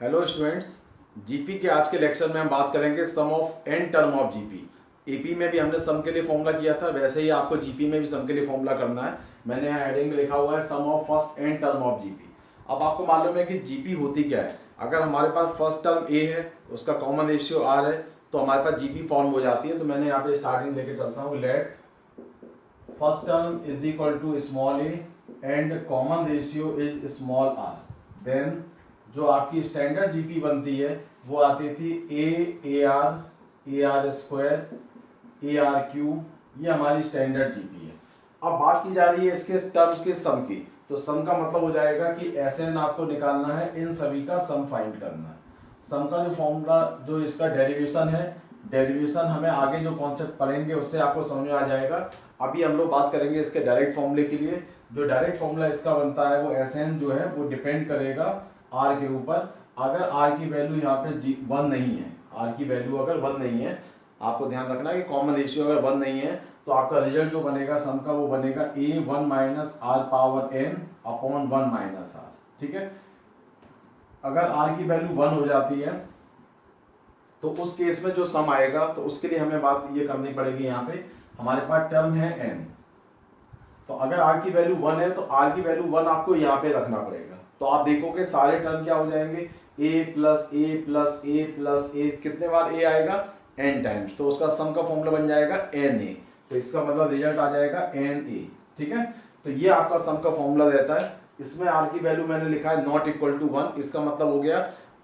Hello students, GP के आज के लेक्चर में हम बात करेंगे sum of n term of GP. AP में भी हमने सम के लिए फॉर्मूला किया था, वैसे ही आपको जीपी में भी सम के लिए फॉर्मूला करना है। मैंने यहाँ हेडिंग में लिखा हुआ है sum of first n term of GP. अब आपको मालूम है कि जीपी होती क्या है। अगर हमारे पास फर्स्ट टर्म ए है, उसका कॉमन रेशियो आर है, तो हमारे पास जीपी फॉर्म हो जाती है। तो मैंने यहाँ पे स्टार्टिंग लेके चलता हूँ, let first term is equal to small a and common ratio is small r. Then जो आपकी स्टैंडर्ड जीपी बनती है वो आती थी a r square a r cube, ये हमारी स्टैंडर्ड जीपी है। अब बात की जा रही है इसके टर्म्स के सम की। तो सम का मतलब हो जाएगा कि एसएन आपको निकालना है, इन सभी का सम फाइंड करना है। सम का जो फॉर्मूला, जो इसका डेरिवेशन है, डेरिवेशन हमें आगे जो कॉन्सेप्ट पढ़ेंगे उससे आपको समझ में आ जाएगा। अभी हम लोग बात करेंगे इसके डायरेक्ट फॉर्मूले के लिए। जो डायरेक्ट फॉर्मूला इसका बनता है वो एसएन जो है वो डिपेंड करेगा आर के ऊपर। अगर आर की वैल्यू यहाँ पे 1 नहीं है, आर की वैल्यू अगर 1 नहीं है, आपको ध्यान रखना है कि कॉमन रेशियो अगर 1 नहीं है तो आपका रिजल्ट जो बनेगा सम का वो बनेगा a 1 minus r power n upon 1 minus r. ठीक है, अगर आर की वैल्यू 1 हो जाती है तो उस केस में जो सम आएगा, तो उसके लिए हमें बात ये करनी पड़ेगी। यहाँ पे हमारे पास टर्म है एन, तो अगर आर की वैल्यू 1 है तो आर की वैल्यू 1 आपको यहाँ पे रखना पड़ेगा। तो आप देखोगे सारे टर्म क्या हो जाएंगे, ए प्लस ए प्लस ए प्लस ए। कितने बार ए आएगा, एन टाइम्स, तो उसका सम का फॉर्मूला बन जाएगा एन ए। तो इसका मतलब रिजल्ट आ जाएगा एन ए। ठीक है, तो ये आपका सम का फॉर्मूला रहता है। इसमें आर की वैल्यू मैंने लिखा है नॉट इक्वल टू 1। इसका मतलब हो गया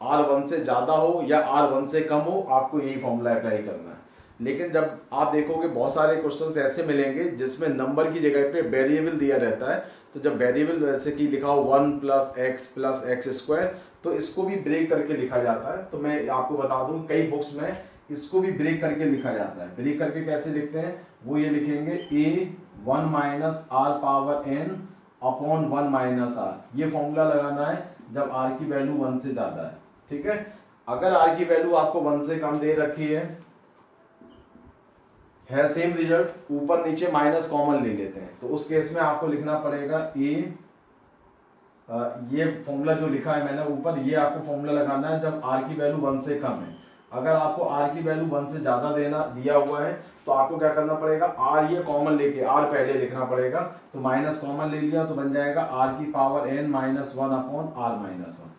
आर 1 से ज्यादा हो या आर 1 से कम हो, आपको यही फॉर्मूला अप्लाई करना है। लेकिन जब आप देखोगे बहुत सारे क्वेश्चंस ऐसे मिलेंगे जिसमें नंबर की जगह पे वेरिएबल दिया रहता है। तो जब वेरिएबल जैसे कि लिखा हो 1 प्लस एक्स स्क्वायर, तो इसको भी ब्रेक करके लिखा जाता है। तो मैं आपको बता दूं, कई बुक्स में इसको भी ब्रेक करके लिखा जाता है। ब्रेक करके कैसे लिखते हैं, वो ये लिखेंगे a 1 minus r power n upon 1 minus r. ये फॉर्मूला लगाना है जब आर की वैल्यू 1 से ज्यादा है। ठीक है, अगर आर की वैल्यू आपको 1 से कम दे रखी है सेम रिजल्ट, ऊपर नीचे माइनस कॉमन ले लेते हैं, तो उस केस में आपको लिखना पड़ेगा ए, ये फॉर्मूला जो लिखा है मैंने ऊपर, ये आपको फॉर्मूला लगाना है जब आर की वैल्यू 1 से कम है। अगर आपको आर की वैल्यू 1 से ज्यादा देना दिया हुआ है तो आपको क्या करना पड़ेगा, आर ये कॉमन लेके आर पहले लिखना पड़ेगा। तो माइनस कॉमन ले लिया तो बन जाएगा आर की power n minus 1 upon r minus 1।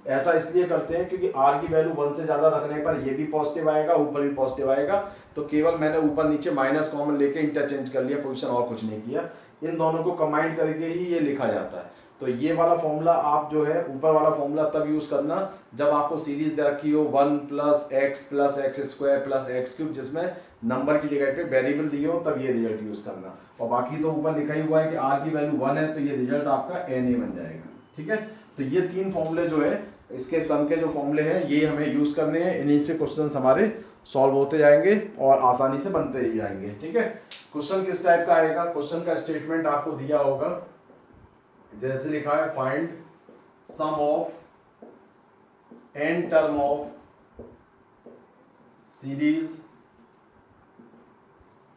ऐसा इसलिए करते हैं क्योंकि आर की वैल्यू 1 से ज्यादा रखने पर ये भी पॉजिटिव आएगा, ऊपर भी पॉजिटिव आएगा। तो केवल मैंने ऊपर नीचे माइनस कॉमन लेके इंटरचेंज कर लिया, पोजीशन और कुछ नहीं किया। इन दोनों को कंबाइन करके ही ये लिखा जाता है। तो ये वाला फॉर्मूला आप जो है, ऊपर वाला फॉर्मूला तब यूज करना जब आपको सीरीज दे रखी हो 1 plus x square plus x cube, जिसमें नंबर की जगह पे वेरिएबल दिए हो, तब ये रिजल्ट यूज करना। और बाकी तो ऊपर लिखा ही हुआ है कि आर की वैल्यू 1 है तो ये रिजल्ट आपका एन ए बन जाएगा। ठीक है, तो ये 3 फॉर्मूले जो है, इसके सम के जो फॉर्मूले हैं, ये हमें यूज करने हैं। इन्हीं से क्वेश्चंस हमारे सॉल्व होते जाएंगे और आसानी से बनते ही जाएंगे। ठीक है, क्वेश्चन किस टाइप का आएगा, क्वेश्चन का स्टेटमेंट आपको दिया होगा, जैसे लिखा है find sum of n term of series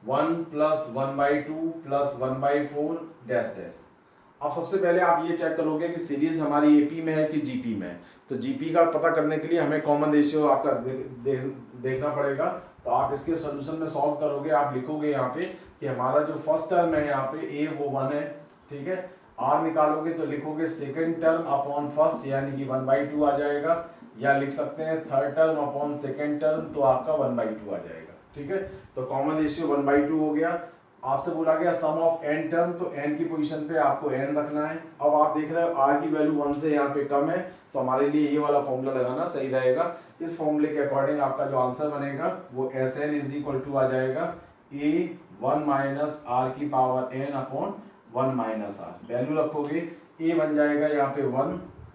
1 plus 1/2 plus 1/4 dash dash. अब सबसे पहले आप ये चेक करोगे कि सीरीज हमारी एपी में है कि जीपी में है। तो जीपी का पता करने के लिए हमें कॉमन रेशियो आपका देखना पड़ेगा। तो आप इसके सोल्यूशन में सॉल्व करोगे, आप लिखोगे यहाँ पे कि हमारा जो फर्स्ट टर्म है यहाँ पे ए वो 1 है। ठीक है, आर निकालोगे तो लिखोगे सेकेंड टर्म अपॉन फर्स्ट, यानी कि 1/2 आ जाएगा, या लिख सकते हैं third term upon second term, तो आपका 1/2 आ जाएगा। ठीक है, तो कॉमन रेशियो 1/2 हो गया। आपसे बोला गया सम ऑफ एन टर्म, तो एन की पोजीशन पे आपको एन रखना है। अब आप देख रहे हो आर की वैल्यू 1 से यहाँ पे कम है, तो हमारे लिए ये वाला फॉर्मूला लगाना सही रहेगा। इस फॉर्मूले के अकॉर्डिंग आपका जो आंसर बनेगा वो S n is equal to आ जाएगा ए 1 माइनस आर की power n upon 1 minus r. Value रखोगे, ए बन जाएगा यहाँ पे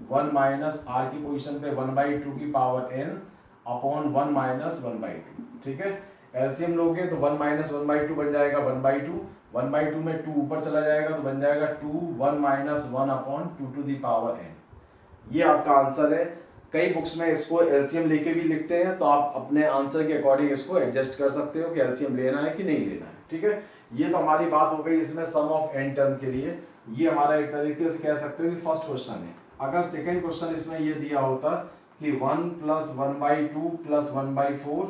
1 माइनस आर की पोजीशन पे 1/2 की पावर एन अपॉन 1 माइनस 1/2। ठीक है, एलसीएम लोगे तो 1 माइनस 1/2 बन जाएगा 1/2, 1/2 में 2 ऊपर चला जाएगा तो बन जाएगा 2 1 minus 1 upon 2 to the power n. ये आपका आंसर है। कई बुक्स में इसको एलसीएम लेके भी लिखते हैं, तो आप अपने आंसर के अकॉर्डिंग इसको एडजस्ट कर सकते हो कि एलसीएम लेना है कि नहीं लेना है। ठीक है, ये तो हमारी बात हो गई इसमें सम ऑफ एन टर्म के लिए। ये हमारा एक तरीके से कह सकते हो कि फर्स्ट क्वेश्चन है। अगर सेकेंड क्वेश्चन इसमें ये दिया होता कि 1 प्लस 1/2 प्लस 1/4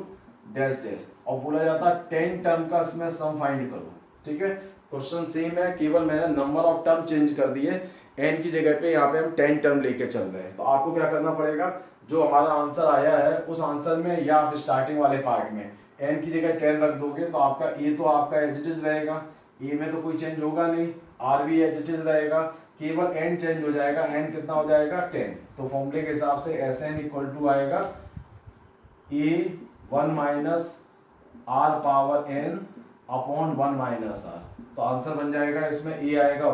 डैश डैश, और बोला जाता है 10 टर्म का इसमें सम फाइंड करो। ठीक है, क्वेश्चन सेम है, केवल मैंने नंबर ऑफ टर्म चेंज कर दिए। n की जगह पे यहाँ पे हम 10 टर्म लेके चल रहे हैं। तो आपको क्या करना पड़ेगा, जो हमारा आंसर आया है उस आंसर में या आप स्टार्टिंग वाले पार्ट में n की जगह 10 रख दोगे तो आपका a तो आपका एज इट इज रहेगा, a में तो कोई चेंज होगा नहीं, r भी एज इट इज रहेगा, केवल n चेंज हो जाएगा। n कितना हो जाएगा 10। तो फॉर्मूले के हिसाब से Sn इक्वल टू आएगा a 1 minus r power n upon 1 minus r। तो आंसर बन जाएगा इसमें a आएगा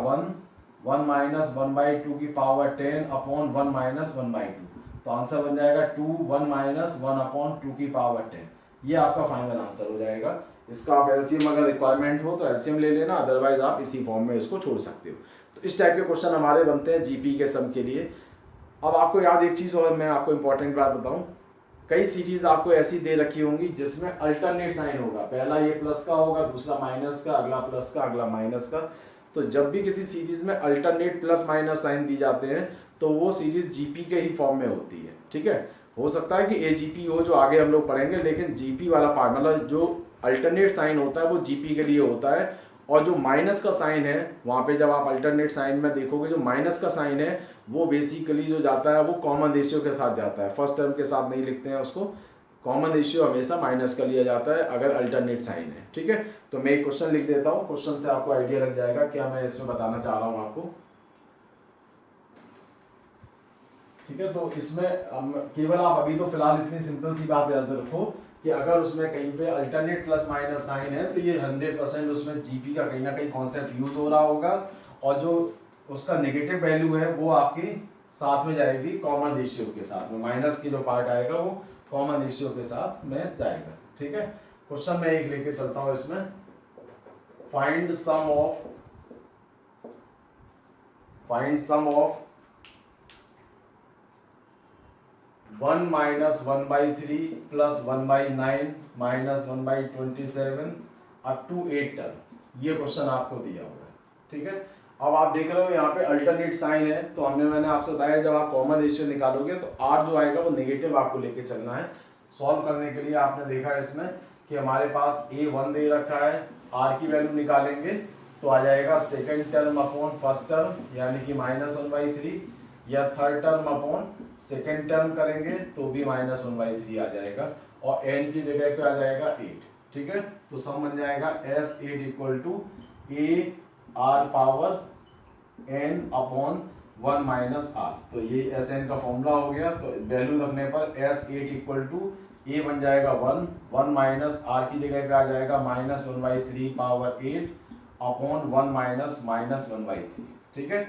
1 माइनस 1/2 की पावर 10 अपॉन 1 माइनस 1/2। तो आंसर बन जाएगा 2 1 माइनस 1 अपॉन 2 की पावर 10। ये आपका फाइनल आंसर हो जाएगा। इसका आप एलसीएम अगर रिक्वायरमेंट हो तो एलसीएम ले लेना, अदरवाइज आप इसी फॉर्म में इसको छोड़ सकते हो। तो इस टाइप के क्वेश्चन हमारे बनते हैं जीपी के सम के लिए। अब आपको याद एक चीज़ और मैं आपको इंपॉर्टेंट बात बताऊं, कई सीरीज आपको ऐसी दे रखी होंगी जिसमें अल्टरनेट साइन होगा, पहला ये प्लस का होगा, दूसरा माइनस का, अगला प्लस का, अगला माइनस का। तो जब भी किसी सीरीज में अल्टरनेट प्लस माइनस साइन दी जाते हैं तो वो सीरीज जीपी के ही फॉर्म में होती है। ठीक है, हो सकता है कि एजीपी हो जो आगे हम लोग पढ़ेंगे, लेकिन जीपी वाला पार्ट मतलब जो अल्टरनेट साइन होता है वो जीपी के लिए होता है। और जो माइनस का साइन है वहाँ पे जब आप अल्टरनेट साइन में देखोगे, जो माइनस का साइन है वो बेसिकली जो जाता है वो कॉमन रेशियो के साथ जाता है, फर्स्ट टर्म के साथ नहीं लिखते हैं उसको। कॉमन रेशियो हमेशा माइनस का लिया जाता है अगर अल्टरनेट साइन है। ठीक है, तो मैं एक क्वेश्चन लिख देता हूँ, क्वेश्चन से आपको आइडिया लग जाएगा क्या मैं इसमें बताना चाह रहा हूँ आपको। ठीक है, तो इसमें केवल आप अभी तो फिलहाल इतनी सिंपल सी बात याद रखो कि अगर उसमें कहीं पे अल्टरनेट प्लस माइनस साइन है तो ये 100% उसमें जीपी का कहीं ना कहीं कॉन्सेप्ट यूज हो रहा होगा, और जो उसका नेगेटिव वैल्यू है वो आपकी साथ में जाएगी कॉमन रेशियो के साथ में, माइनस की जो पार्ट आएगा वो कॉमन रेशियो के साथ में जाएगा। ठीक है, क्वेश्चन मैं एक लेके चलता हूँ इसमें, find sum of 1 minus 1/3 plus 1/9 minus 1/27 up to 8 term. ये क्वेश्चन आपको दिया हुआ है। ठीक है, अब आप देख रहे हो यहाँ पे अल्टरनेट साइन है, तो मैंने आपसे बताया जब आप कॉमन रेशियो निकालोगे तो r जो आएगा वो नेगेटिव आपको लेके चलना है। सॉल्व करने के लिए आपने देखा है इसमें कि हमारे पास a 1 दे रखा है, r की वैल्यू निकालेंगे तो आ जाएगा second term upon first term यानी कि -1/3, या third term upon second term करेंगे तो भी -1/3 आ जाएगा, और n की जगह पे आ जाएगा 8। ठीक है, तो सम बन जाएगा S8 equal to a r power n upon 1 minus r। तो ये Sn का फॉर्मूला हो गया। तो वैल्यू रखने पर S8 इक्वल टू a बन जाएगा 1 माइनस r की जगह पे आ जाएगा -1/3 पावर 8 अपॉन 1 माइनस -1/3। ठीक है,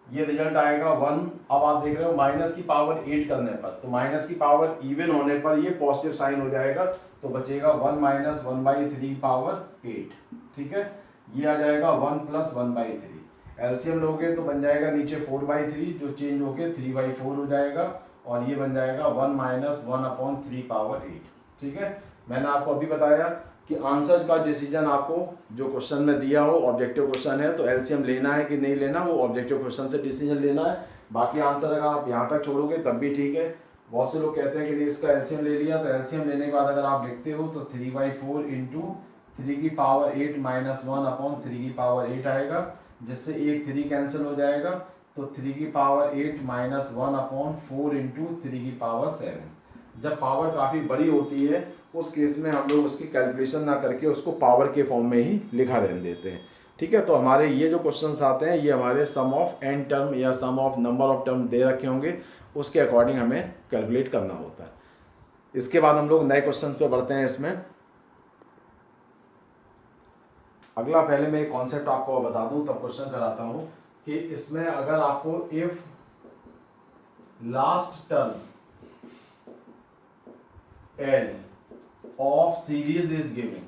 ये रिजल्ट आएगा 1। अब आप देख रहे हो माइनस की पावर 8 करने पर, तो माइनस की पावर इवन होने पर ये पॉजिटिव साइन हो जाएगा, तो बचेगा 1 माइनस 1/3 पावर 8। ठीक है, ये आ जाएगा 1 प्लस 1/3। एलसीएम लोगे तो बन जाएगा नीचे 4/3 जो चेंज होके 3/4 हो जाएगा, और ये बन जाएगा 1 माइनस 1/3 पावर 8। ठीक है, मैंने आपको अभी बताया कि आंसर का डिसीजन आपको जो क्वेश्चन में दिया हो, ऑब्जेक्टिव क्वेश्चन है तो एलसीएम लेना है कि नहीं लेना, वो ऑब्जेक्टिव क्वेश्चन से डिसीजन लेना है। बाकी आंसर अगर आप यहाँ तक छोड़ोगे तब भी ठीक है। बहुत से लोग कहते हैं कि इसका एलसीएम ले लिया, तो एलसीएम लेने के बाद अगर आप लिखते हो तो 3/4 इंटू 3 की पावर 8 माइनस 1/3 की पावर 8 आएगा, जिससे एक 3 कैंसिल हो जाएगा, तो 3 की पावर 8 माइनस 1/4 इंटू 3 की पावर 7। जब पावर काफ़ी बड़ी होती है उस केस में हम लोग उसकी कैलकुलेशन ना करके उसको पावर के फॉर्म में ही लिखा रहने देते हैं। ठीक है, तो हमारे ये जो क्वेश्चंस आते हैं ये हमारे सम ऑफ n टर्म या सम ऑफ नंबर ऑफ टर्म दे रखे होंगे, उसके अकॉर्डिंग हमें कैलकुलेट करना होता है। इसके बाद हम लोग नए क्वेश्चंस पे बढ़ते हैं। इसमें अगला, पहले मैं एक कॉन्सेप्ट आपको बता दूं तब क्वेश्चन कराता हूं कि इसमें अगर आपको if last term L of series is given,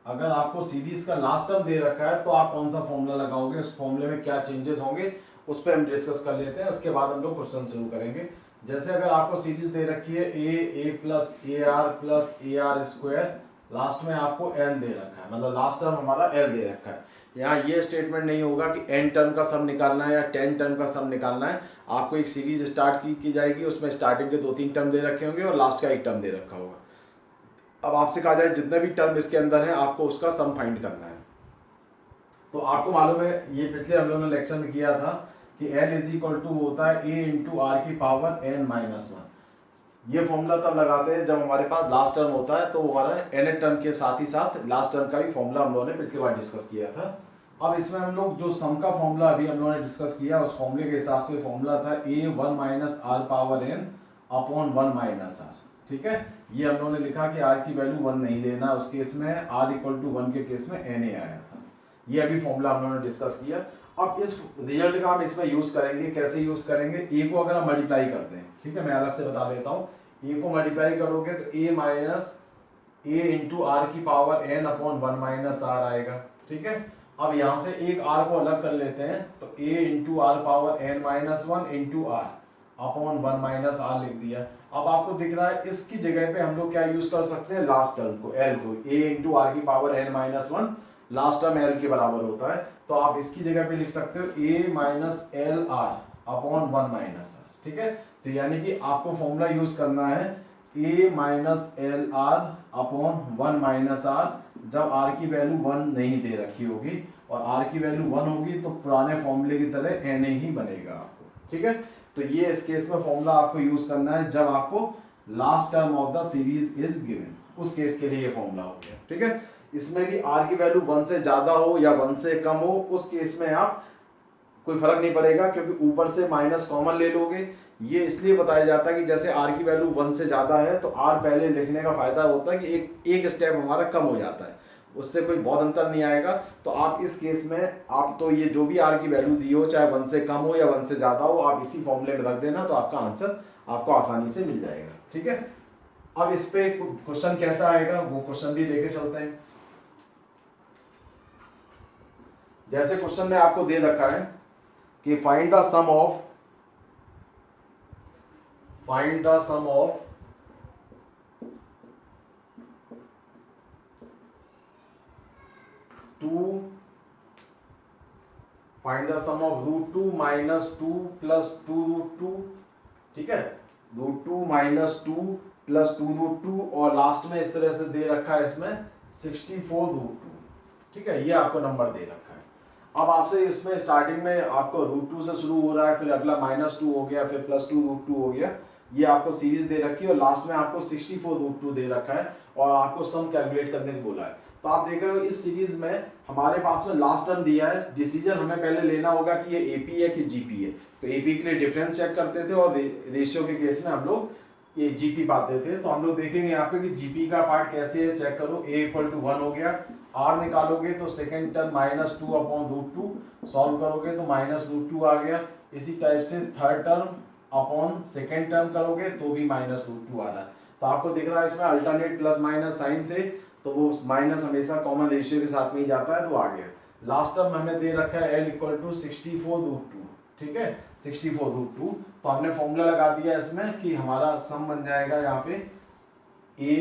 अगर आपको सीरीज का लास्ट टर्म दे रखा है तो आप कौन सा फॉर्मूला लगाओगे, उस फॉर्मूले में क्या चेंजेस होंगे, उस पर हम डिस्कस कर लेते हैं। उसके बाद हम लोग क्वेश्चन शुरू करेंगे। जैसे अगर आपको सीरीज दे रखी है a plus AR square, last में आपको L दे रखा है, मतलब लास्ट टर्म हमारा L दे रखा है। यहाँ ये स्टेटमेंट नहीं होगा कि n टर्म का सम निकालना है या 10 टर्म का सम निकालना है। आपको एक सीरीज स्टार्ट की जाएगी, उसमें स्टार्टिंग के 2-3 टर्म दे रखे होंगे और लास्ट का एक टर्म दे रखा होगा। अब आपसे कहा जाए जितने भी टर्म इसके अंदर हैं आपको उसका सम फाइंड करना है। तो आपको मालूम है, ये पिछले हम लोगों ने लेक्चर में किया था कि L इज इक्वल टू होता है a इंटू आर की पावर n-1। ये फॉर्मूला तब लगाते हैं जब हमारे पास लास्ट टर्म होता है, तो हमारा nth टर्म के साथ ही साथ लास्ट टर्म का भी फॉर्मूला हम लोगों ने पिछली बार डिस्कस किया था। अब इसमें हम लोग जो सम का फॉर्मूला अभी हम लोगों ने डिस्कस किया, उस फॉर्मूले के हिसाब से फॉर्मूला था a1 minus r power n upon 1 minus r. ठीक है, ये हम लोगों ने लिखा कि r की वैल्यू 1 नहीं लेना, उस केस में r इक्वल टू 1 के केस में na आया था। ये अभी फॉर्मूला हम लोगों ने डिस्कस किया। अब इस रिजल्ट का हम इसमें यूज करेंगे। कैसे यूज करेंगे? ए को अगर हम मल्टीप्लाई करते हैं, ठीक है, मैं अलग से बता देता हूँ। ए को मल्टीप्लाई करोगे तो a minus a into r की power n upon 1 minus r आएगा। ठीक है, अब यहाँ से एक r को अलग कर लेते हैं तो a into r power n minus 1 into r upon 1 minus r लिख दिया। अब आपको दिख रहा है इसकी जगह पे हम लोग क्या यूज कर सकते हैं? लास्ट टर्म को, l को, a इंटू आर की power n minus 1, last term l के बराबर होता है, तो आप इसकी जगह पे लिख सकते हो a minus l r upon 1 minus r. ठीक है, तो यानी कि आपको फॉर्मूला यूज करना है a minus l r upon 1 minus r जब r की वैल्यू 1 नहीं दे रखी होगी, और r की वैल्यू 1 होगी तो पुराने फॉर्मूले की तरह na ही बनेगा आपको। ठीक है, तो ये इस केस में फॉर्मूला आपको यूज करना है जब आपको last term of the series is given, उस केस के लिए ये फॉर्मूला हो गया। ठीक है, इसमें भी r की वैल्यू 1 से ज्यादा हो या 1 से कम हो, उस केस में आप कोई फर्क नहीं पड़ेगा, क्योंकि ऊपर से माइनस कॉमन ले लोगे। ये इसलिए बताया जाता है कि जैसे r की वैल्यू 1 से ज्यादा है तो r पहले लिखने का फायदा होता है कि एक स्टेप हमारा कम हो जाता है, उससे कोई बहुत अंतर नहीं आएगा। तो आप इस केस में आप तो ये जो भी r की वैल्यू दी हो, चाहे 1 से कम हो या 1 से ज्यादा हो, आप इसी फॉर्मूले में रख देना तो आपका आंसर आपको आसानी से मिल जाएगा। ठीक है, अब इस पे क्वेश्चन कैसा आएगा वो क्वेश्चन भी लेके चलते हैं। जैसे क्वेश्चन में आपको दे रखा है कि find the sum of 2 minus 2 plus 2 root 2। ठीक है, रूट 2 माइनस 2 प्लस 2 रूट 2, और लास्ट में इस तरह से दे रखा है इसमें 64 रूट 2। ठीक है, ये आपको नंबर दे रखा है। अब आपसे इसमें स्टार्टिंग में आपको रूट 2 से शुरू हो रहा है, फिर अगला माइनस 2 हो गया, फिर प्लस 2 रूट 2 हो गया, ये आपको सीरीज दे रखी है, और लास्ट में आपको 64 रूट 2 दे रखा है, और आपको सम कैलकुलेट करने को बोला है। तो आप देख रहे हो इस सीरीज में हमारे पास में लास्ट टर्म दिया है। डिसीजन हमें पहले लेना होगा कि ये एपी है कि जीपी है। तो एपी के लिए डिफरेंस चेक करते थे, और रेशियो के केस में हम लोग ये जीपी पाते थे। तो हम लोग देखेंगे यहाँ पे कि जीपी का पार्ट कैसे है, चेक करो। a इक्वल टू 1 हो गया, r निकालोगे तो second term minus 2 upon root 2, solve करोगे तो माइनस रूट 2 आ गया। इसी टाइप से third term upon second term करोगे तो भी माइनस रूट 2 आ रहा है। तो आपको दिख रहा है इसमें अल्टरनेट प्लस माइनस साइन थे, तो वो माइनस हमेशा कॉमन रेशियो के साथ में ही जाता है, तो आ गया। लास्ट टर्म हमें दे रखा है l इक्वल टू 64 रूट 2। ठीक है, 64 रूट 2, तो हमने फॉर्मूला लगा दिया इसमें कि हमारा सम बन जाएगा यहाँ पे a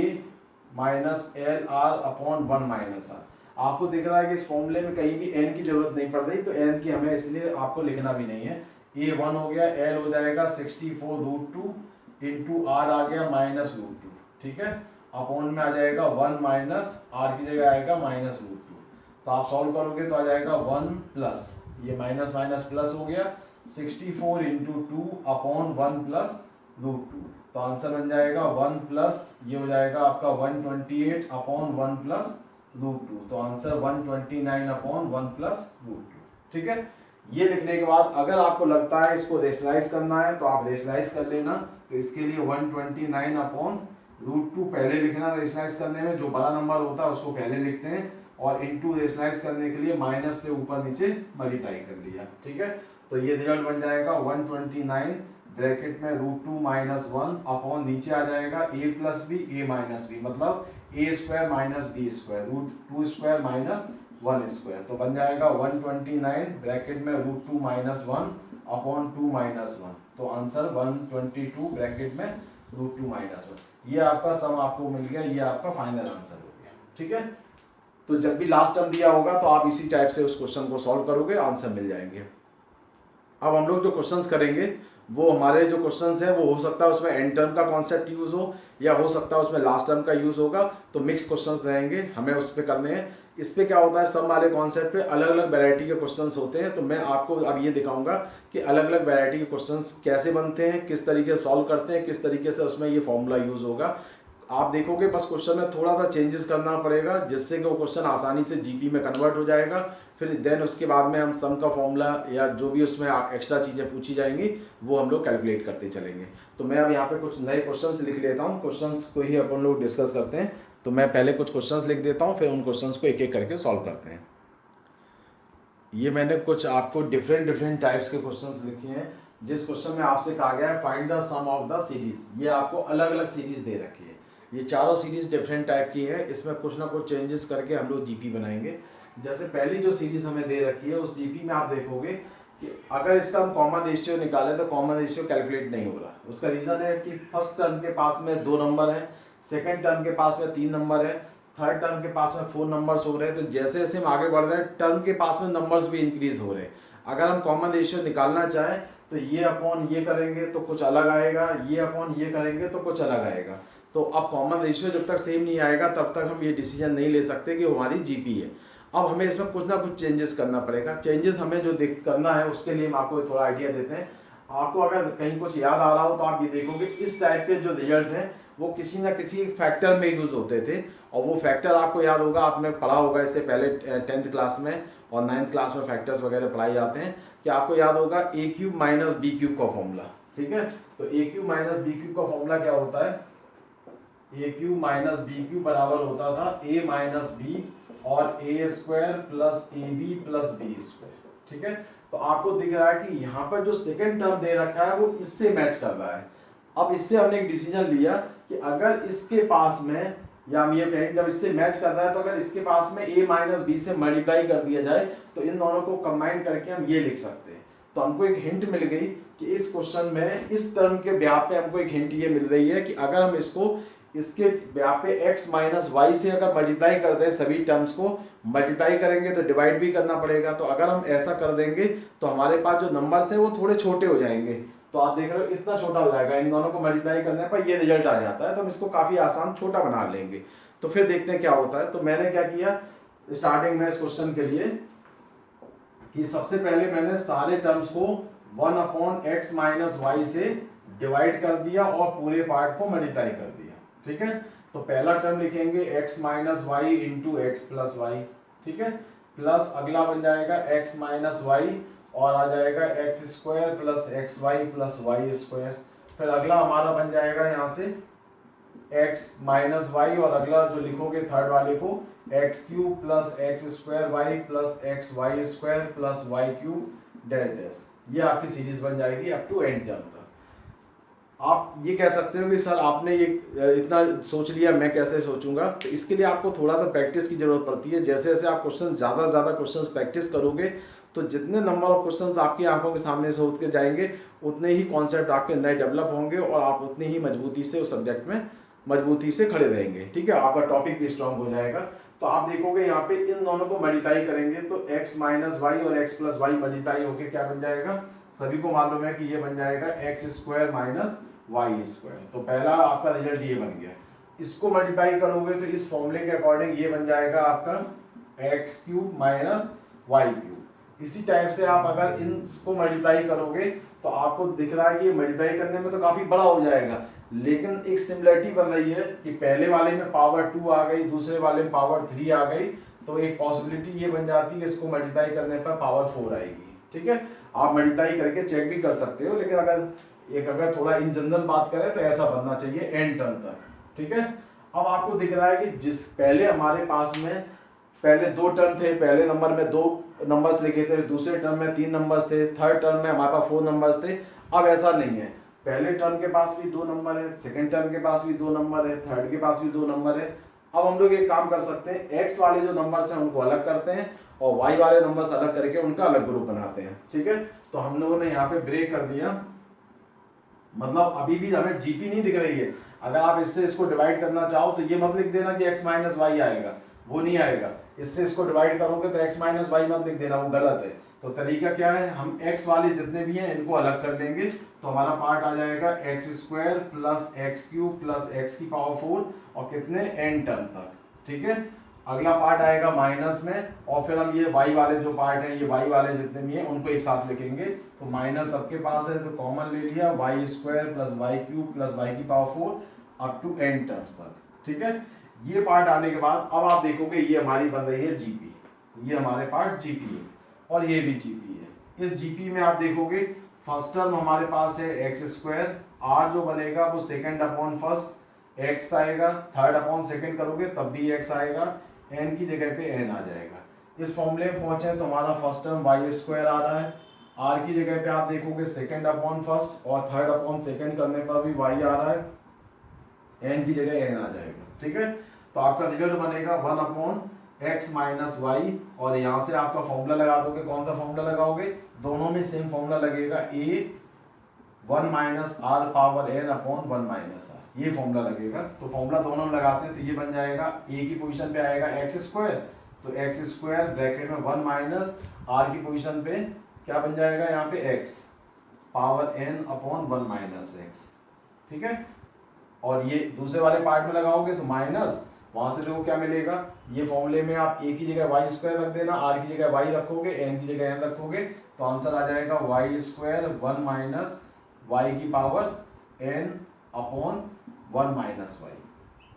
minus l r upon 1 minus r. आपको दिख रहा है कि इस फॉर्मूले में कहीं भी n की जरूरत नहीं पड़ रही, तो n की हमें इसलिए आपको लिखना भी नहीं है। a 1 हो गया, l हो जाएगा 64 रूट 2 इंटू आर आ गया माइनस रूट 2। ठीक है, अपॉन में आ जाएगा 1 माइनस आर की जगह आएगा माइनस रूट 2। तो आप सॉल्व करोगे तो आ जाएगा 1 प्लस, ये माइनस माइनस प्लस हो गया, 64 इंटू 2 अपॉन 1 प्लस रूट 2। तो आंसर बन जाएगा 1 प्लस, ये हो जाएगा आपका 128 अपॉन 1 प्लस रूट 2। तो आंसर 129 अपॉन 1 प्लस रूट 2। ठीक है, ये लिखने के बाद अगर आपको लगता है इसको रेशनलाइज करना है तो आप रेशनलाइज कर लेना। तो इसके लिए 129 अपॉन रूट 2 पहले लिखना, रेशनलाइज करने में जो बड़ा नंबर होता है उसको पहले लिखते हैं, और इनटू रेशनलाइज करने के लिए माइनस से ऊपर नीचे मल्टीप्लाई कर लिया। ठीक है, तो ये रिजल्ट बन जाएगा 129 ब्रैकेट में रूट 2 माइनस 1 अपॉन नीचे आ जाएगा a plus b a minus b, मतलब a square minus b square, root 2 square minus 1 square. तो बन जाएगा 129 ब्रैकेट में रूट 2 माइनस 1 अपॉन 2 माइनस 1। तो आंसर 122 ब्रैकेट में रूट 2 माइनस 1। ये आपका सम आपको मिल गया, ये आपका फाइनल आंसर हो गया। ठीक है, तो जब भी लास्ट टर्म दिया होगा तो आप इसी टाइप से उस क्वेश्चन को सॉल्व करोगे, आंसर मिल जाएंगे। अब हम लोग जो क्वेश्चंस करेंगे वो हमारे जो क्वेश्चंस हैं वो हो सकता है उसमें एंड टर्म का कॉन्सेप्ट यूज हो, या हो सकता है उसमें लास्ट टर्म का यूज होगा, तो मिक्स क्वेश्चंस रहेंगे, हमें उस पर करने हैं। इस पे क्या होता है, सम वाले कॉन्सेप्ट पे अलग अलग वैरायटी के क्वेश्चंस होते हैं, तो मैं आपको अब ये दिखाऊंगा कि अलग अलग वैरायटी के क्वेश्चंस कैसे बनते हैं, किस तरीके से सॉल्व करते हैं, किस तरीके से उसमें ये फॉर्मूला यूज होगा। आप देखोगे बस क्वेश्चन में थोड़ा सा चेंजेस करना पड़ेगा, जिससे कि वो क्वेश्चन आसानी से जीपी में कन्वर्ट हो जाएगा। फिर देन उसके बाद में हम सम का फॉर्मूला या जो भी उसमें एक्स्ट्रा चीज़ें पूछी जाएंगी वो हम लोग कैलकुलेट करते चलेंगे। तो मैं अब यहाँ पे कुछ नए क्वेश्चंस लिख लेता हूँ, क्वेश्चंस को ही अपन लोग डिस्कस करते हैं। तो मैं पहले कुछ क्वेश्चंस लिख देता हूँ, फिर उन क्वेश्चंस को एक एक करके सॉल्व करते हैं। ये मैंने कुछ आपको डिफरेंट टाइप्स के क्वेश्चंस लिखे हैं। जिस क्वेश्चन में आपसे कहा गया है find the sum of the series, ये आपको अलग अलग सीरीज दे रखी है। ये चारों सीरीज डिफरेंट टाइप की है, इसमें कुछ ना कुछ चेंजेस करके हम लोग जीपी बनाएंगे। जैसे पहली जो सीरीज हमें दे रखी है उस जीपी में आप देखोगे कि अगर इसका हम कॉमन रेशियो निकालें तो कॉमन रेशियो कैलकुलेट नहीं हो रहा। उसका रीजन है कि फर्स्ट टर्म के पास में 2 नंबर है, सेकेंड टर्म के पास में 3 नंबर है, थर्ड टर्म के पास में 4 नंबर्स हो रहे हैं। तो जैसे जैसे हम आगे बढ़ रहे हैं टर्म के पास में नंबर्स भी इंक्रीज हो रहे हैं। अगर हम कॉमन रेशियो निकालना चाहें तो ये अपॉन ये करेंगे तो कुछ अलग आएगा, ये अपॉन ये करेंगे तो कुछ अलग आएगा। तो अब कॉमन रेशियो जब तक सेम नहीं आएगा तब तक हम ये डिसीजन नहीं ले सकते कि हमारी जीपी है। अब हमें इसमें कुछ ना कुछ चेंजेस करना पड़ेगा। चेंजेस हमें जो करना है उसके लिए हम आपको थोड़ा आइडिया देते हैं। आपको अगर कहीं कुछ याद आ रहा हो तो आप ये देखोगे इस टाइप के जो रिजल्ट हैं वो किसी ना किसी फैक्टर में यूज होते थे, और वो फैक्टर आपको याद होगा, आपने पढ़ा होगा इससे पहले 10th क्लास में और 9th क्लास में फैक्टर्स वगैरह पढ़ाए जाते हैं, कि आपको याद होगा a cube minus b cube का फॉर्मूला। ठीक है, तो a cube minus b cube का फॉर्मूला क्या होता है, a cube minus b cube बराबर होता था ए माइनस बी और a square plus a b plus b square. ठीक है, तो आपको दिख रहा है कि यहाँ पर जो सेकेंड टर्म दे रखा है वो इससे मैच कर रहा है। अब इससे हमने एक डिसीजन लिया कि अगर इसके पास में, या हम ये कहें जब इससे मैच कर रहा है तो अगर इसके पास में a माइनस बी से मल्टीप्लाई कर दिया जाए तो इन दोनों को कंबाइन करके हम ये लिख सकते हैं। तो हमको एक हिंट मिल गई कि इस क्वेश्चन में इस टर्म के ब्याह पे हमको एक हिंट ये मिल रही है कि अगर हम इसको इसके ब्याह पे x माइनस वाई से अगर मल्टीप्लाई कर दें, सभी टर्म्स को मल्टीप्लाई करेंगे तो डिवाइड भी करना पड़ेगा। तो अगर हम ऐसा कर देंगे तो हमारे पास जो नंबर्स है वो थोड़े छोटे हो जाएंगे। तो आप देख रहे हो इतना छोटा हो जाएगा, इन दोनों को मल्टीप्लाई करने पर ये रिजल्ट आ जाता है। तो हम इसको काफी आसान छोटा बना लेंगे। तो फिर देखते हैं क्या होता है। तो मैंने क्या किया स्टार्टिंग में इस क्वेश्चन के लिए कि सबसे पहले मैंने सारे टर्म्स को 1 अपॉन एक्स माइनस वाई से डिवाइड कर दिया और पूरे पार्ट को मल्टीप्लाई कर दिया। ठीक है, तो पहला टर्म लिखेंगे x minus y into x plus y. ठीक है, प्लस अगला बन जाएगा x माइनस वाई और आ जाएगा x square plus x y plus y square. फिर अगला हमारा बन जाएगा यहाँ से x माइनस वाई और अगला जो लिखोगे थर्ड वाले को x cube plus x square y plus x y square plus y cube delta s. ये आपकी सीरीज बन जाएगी अप टू एंड टर्म तक। आप ये कह सकते हो कि सर आपने ये इतना सोच लिया, मैं कैसे सोचूंगा। तो इसके लिए आपको थोड़ा सा प्रैक्टिस की जरूरत पड़ती है। जैसे जैसे आप क्वेश्चन ज़्यादा से ज़्यादा क्वेश्चन प्रैक्टिस करोगे तो जितने नंबर ऑफ क्वेश्चंस आपकी आंखों के सामने से होते जाएंगे उतने ही कॉन्सेप्ट आपके अंदर डेवलप होंगे और आप उतनी ही मजबूती से उस सब्जेक्ट में मजबूती से खड़े रहेंगे। ठीक है, आपका टॉपिक भी स्ट्रांग हो जाएगा। तो आप देखोगे यहाँ पे इन दोनों को मल्टीप्लाई करेंगे तो x माइनस वाई और x प्लस वाई मल्टीप्लाई होके क्या बन जाएगा, सभी को मालूम है कि ये बन जाएगा x square minus y square. तो पहला आपका रिजल्ट ये बन गया। इसको मल्टीप्लाई करोगे तो इस फॉर्मूले के अकॉर्डिंग ये बन जाएगा आपका x cube minus y cube. इसी टाइप से आप अगर इनको मल्टीप्लाई करोगे तो आपको दिख रहा है कि मल्टीप्लाई करने में तो काफी बड़ा हो जाएगा, लेकिन एक सिमिलरिटी बन रही है कि पहले वाले में पावर 2 आ गई, दूसरे वाले में पावर 3 आ गई। तो एक पॉसिबिलिटी ये बन जाती है इसको मल्टीप्लाई करने पर पावर 4 आएगी। ठीक है, आप मल्टीप्लाई करके चेक भी कर सकते हो, लेकिन अगर थोड़ा इन जनरल बात करें तो ऐसा बनना चाहिए एंड टर्म तक। ठीक है, अब आपको दिख रहा है कि जिस पहले हमारे पास में पहले 2 टर्म थे, पहले नंबर में 2 नंबर्स लिखे थे, दूसरे टर्म में 3 नंबर्स थे, थर्ड टर्म में हमारे पास 4 नंबर्स थे। अब ऐसा नहीं है, पहले टर्म के पास भी 2 नंबर है, सेकंड टर्म के पास भी 2 नंबर है, थर्ड के पास भी 2 नंबर है। अब हम लोग एक काम कर सकते हैं, x वाले जो नंबर्स हैं उनको अलग करते हैं और y वाले नंबर्स अलग करके उनका अलग ग्रुप बनाते हैं। ठीक है, तो हम लोगों ने यहाँ पे ब्रेक कर दिया, मतलब अभी भी हमें जीपी नहीं दिख रही है। अगर आप इससे इसको डिवाइड करना चाहो तो ये मत लिख देना कि x माइनस वाई आएगा, वो नहीं आएगा। इससे इसको डिवाइड करोगे तो x माइनस वाई मत लिख देना, वो गलत है। तो तरीका क्या है, हम x वाले जितने भी हैं इनको अलग कर लेंगे, तो हमारा पार्ट आ जाएगा x square plus x cube plus x की पावर 4 और कितने n टर्म तक, ठीक है। अगला पार्ट आएगा माइनस में, और फिर हम ये y वाले जो पार्ट हैं, ये y वाले जितने भी हैं उनको एक साथ लिखेंगे। तो माइनस सबके पास है तो कॉमन ले लिया, y square plus y cube plus y की power 4 up to n terms तक, ठीक है। ये पार्ट आने के बाद अब आप देखोगे ये हमारी बन रही है जीपी, ये हमारे पार्ट जीपी है और ये भी जीपी है। इस जीपी में आप देखोगे फर्स्ट टर्म हमारे पास है एक्स स्क्वायर, आर जो बनेगा वो सेकंड अपॉन फर्स्ट एक्स आएगा, थर्ड अपॉन सेकंड करोगे तब भी एक्स आएगा, एन की जगह पे एन आ जाएगा। इस फॉर्मूले में पहुंचे तो हमारा फर्स्ट टर्म वाई स्क्वायर आ रहा है, आर की जगह पे आप देखोगे सेकंड अपॉन फर्स्ट और थर्ड अपॉन सेकंड करने पर भी वाई आ रहा है, एन की जगह एन आ जाएगा, ठीक है। तो आपका रिजल्ट बनेगा 1 अपॉन एक्स माइनस वाई, और यहाँ से आपका फॉर्मूला लगा दोगे। कौन सा फॉर्मूला लगाओगे, दोनों में सेम फॉर्मूला लगेगा, a 1 minus r power n upon 1 minus r, ये फॉर्मूला लगेगा। तो फॉर्मूला दोनों में लगाते हैं तो ये बन जाएगा, ए की पोजीशन पे आएगा एक्स स्क्वायर, तो एक्स स्क्वायर ब्रैकेट में 1 माइनस आर की पोजीशन पे क्या बन जाएगा यहाँ पे x power n upon 1 minus x, ठीक है। और ये दूसरे वाले पार्ट में लगाओगे तो माइनस, वहां से देखो क्या मिलेगा, ये फॉर्मूले में आप ए की जगह वाई स्क्वायर रख देना, आर की जगह वाई रखोगे, एन की जगह एन रखोगे, तो आंसर आ जाएगा वाई स्क्वायर 1 माइनस वाई की power n upon 1 minus y.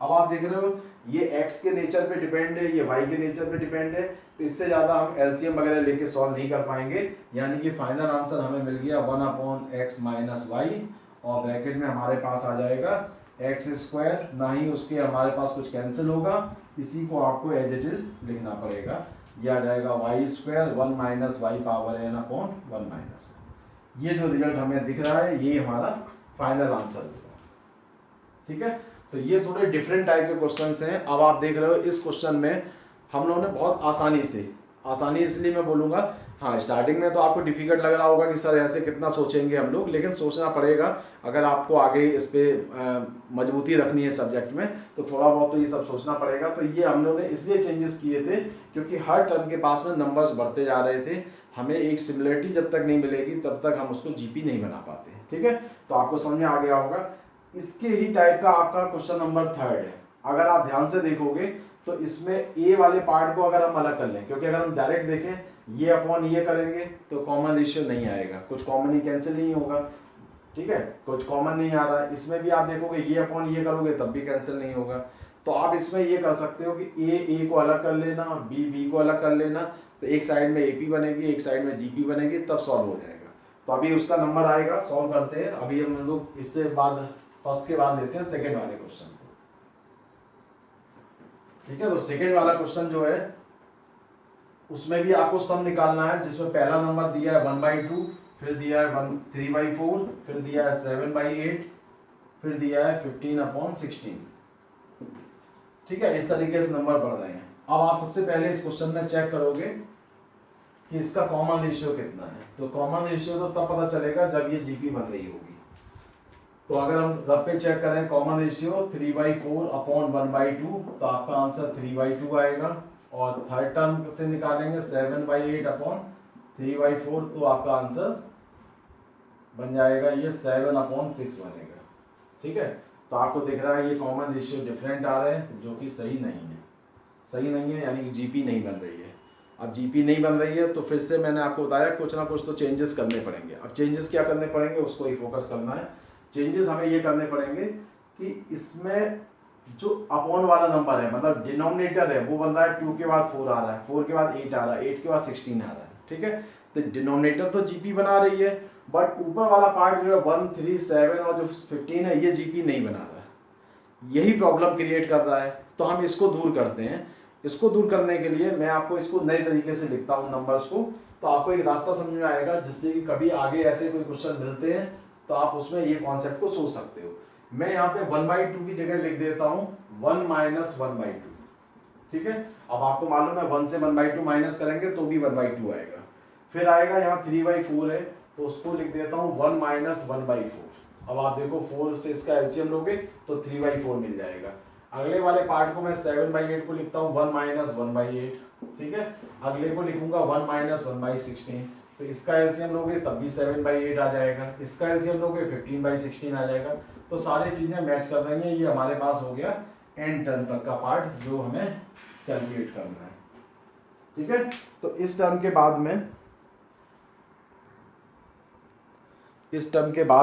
अब आप देख रहे हो ये x के नेचर पे डिपेंड है, ये y के नेचर पे डिपेंड है, तो इससे ज़्यादा हम एलसीएम वगैरह लेके सॉल्व नहीं कर पाएंगे। यानी कि फाइनल आंसर हमें मिल गया 1 अपॉन एक्स माइनस वाई, और ब्रैकेट में हमारे पास आ जाएगा एक्स स्क्वायर, ना ही उसके हमारे पास कुछ कैंसिल होगा, इसी को आपको एज इट इज लिखना पड़ेगा। ये आ जाएगा y square 1 minus y power n upon 1 minus. ये जो रिजल्ट हमें दिख रहा है ये हमारा फाइनल आंसर होगा, ठीक है। तो ये थोड़े डिफरेंट टाइप के क्वेश्चंस हैं। अब आप देख रहे हो इस क्वेश्चन में हम लोगों ने बहुत आसानी इसलिए मैं बोलूँगा, हाँ स्टार्टिंग में तो आपको डिफिकल्ट लग रहा होगा कि सर ऐसे कितना सोचेंगे हम लोग, लेकिन सोचना पड़ेगा अगर आपको आगे इस पर मजबूती रखनी है सब्जेक्ट में, तो थोड़ा बहुत तो ये सब सोचना पड़ेगा। तो ये हम लोगों ने इसलिए चेंजेस किए थे क्योंकि हर टर्म के पास में नंबर्स बढ़ते जा रहे थे, हमें एक सिमिलरिटी जब तक नहीं मिलेगी तब तक हम उसको जीपी नहीं बना पाते, ठीक है। तो आपको समझ में आ गया होगा। इसके ही टाइप का आपका क्वेश्चन नंबर 3 है। अगर आप ध्यान से देखोगे तो इसमें ए वाले पार्ट को अगर हम अलग कर लें, क्योंकि अगर हम डायरेक्ट देखें ये अपॉन ये करेंगे तो कॉमन रेशियो नहीं आएगा, कुछ कॉमन ही कैंसिल नहीं होगा, ठीक है, कुछ कॉमन नहीं आ रहा है। इसमें भी आप देखोगे ये अपॉन ये करोगे तब भी कैंसिल नहीं होगा। तो आप इसमें ये कर सकते हो कि ए को अलग कर लेना, बी को अलग कर लेना, तो एक साइड में एपी बनेगी, एक साइड में जीपी बनेगी, तब सॉल्व हो जाएगा। तो अभी उसका नंबर आएगा, सॉल्व करते हैं। अभी हम लोग इससे बाद फर्स्ट के बाद लेते हैं सेकेंड वाले क्वेश्चन को, ठीक है। तो सेकेंड वाला क्वेश्चन जो है उसमें भी आपको सम निकालना है, जिसमें पहला नंबर दिया है 1/2, फिर दिया है 3/4, फिर दिया है 7/8, फिर दिया है 15/16, ठीक है। इस तरीके से नंबर बढ़ रहे हैं। अब आप सबसे पहले इस क्वेश्चन में चेक करोगे कि इसका कॉमन रेशियो कितना है। तो कॉमन रेशियो तो तब पता चलेगा जब ये जीपी बन रही होगी। तो अगर हम रब पे चेक करें कॉमन रेशियो 3/4 अपॉन 1/2, तो आपका आंसर 3/2 आएगा। और थर्ड टर्म से निकालेंगे 7/8 अपॉन 3/4, तो आपका आंसर बन जाएगा ये 7/6 बनेगा, ठीक है। तो आपको दिख रहा है ये कॉमन रेशियो डिफरेंट आ रहे हैं, जो कि सही नहीं है, यानी कि जीपी नहीं बन रही है। अब जीपी नहीं बन रही है तो फिर से मैंने आपको बताया कुछ ना कुछ तो चेंजेस करने पड़ेंगे। अब चेंजेस क्या करने पड़ेंगे उसको ही फोकस करना है। चेंजेस हमें ये करने पड़ेंगे कि इसमें जो अपॉन वाला नंबर है, मतलब डिनोमिनेटर है, वो बन रहा है 2 के बाद 4 आ रहा है, 4 के बाद 8 आ रहा है, 8 के बाद 16 आ रहा है, ठीक है। तो डिनोमिनेटर तो जीपी बना रही है, बट ऊपर वाला पार्ट जो है 1, 3, 7 और जो 15 है ये जीपी नहीं बना रहा है। यही प्रॉब्लम क्रिएट कर रहा है। तो हम इसको दूर करते हैं। इसको दूर करने के लिए मैं आपको इसको नए तरीके से लिखता हूँ नंबर्स को, तो आपको एक रास्ता समझ में आएगा, जिससे कि कभी आगे ऐसे कोई क्वेश्चन मिलते हैं तो आप उसमें ये कॉन्सेप्ट को सोच सकते हो। मैं यहाँ पे 1/2 की जगह लिख देता हूँ 1 माइनस 1/2, ठीक है। अब आपको मालूम है 1 से 1/2 माइनस करेंगे तो भी 1/2 आएगा। फिर आएगा यहाँ 3/4 है, तो उसको लिख देता हूँ 1 माइनस 1/4। अब आप देखो 4 से इसका एलसीएम लोगे तो 3/4 मिल जाएगा। अगले वाले पार्ट को मैं 7/8 को लिखता हूँ 1 माइनस 1/8, ठीक है। अगले को लिखूंगा 1 माइनस 1/16, तो इसका एलसीएम लोगे तब भी 7/8 आ जाएगा, इसका एलसीएम लोगे 15/16 आ जाएगा। तो सारी चीजें मैच कर रही हैं। ये हमारे पास हो गया n टर्म तक का पार्ट जो हमें कैलकुलेट करना है। ठीक है, तो इस टर्म के बाद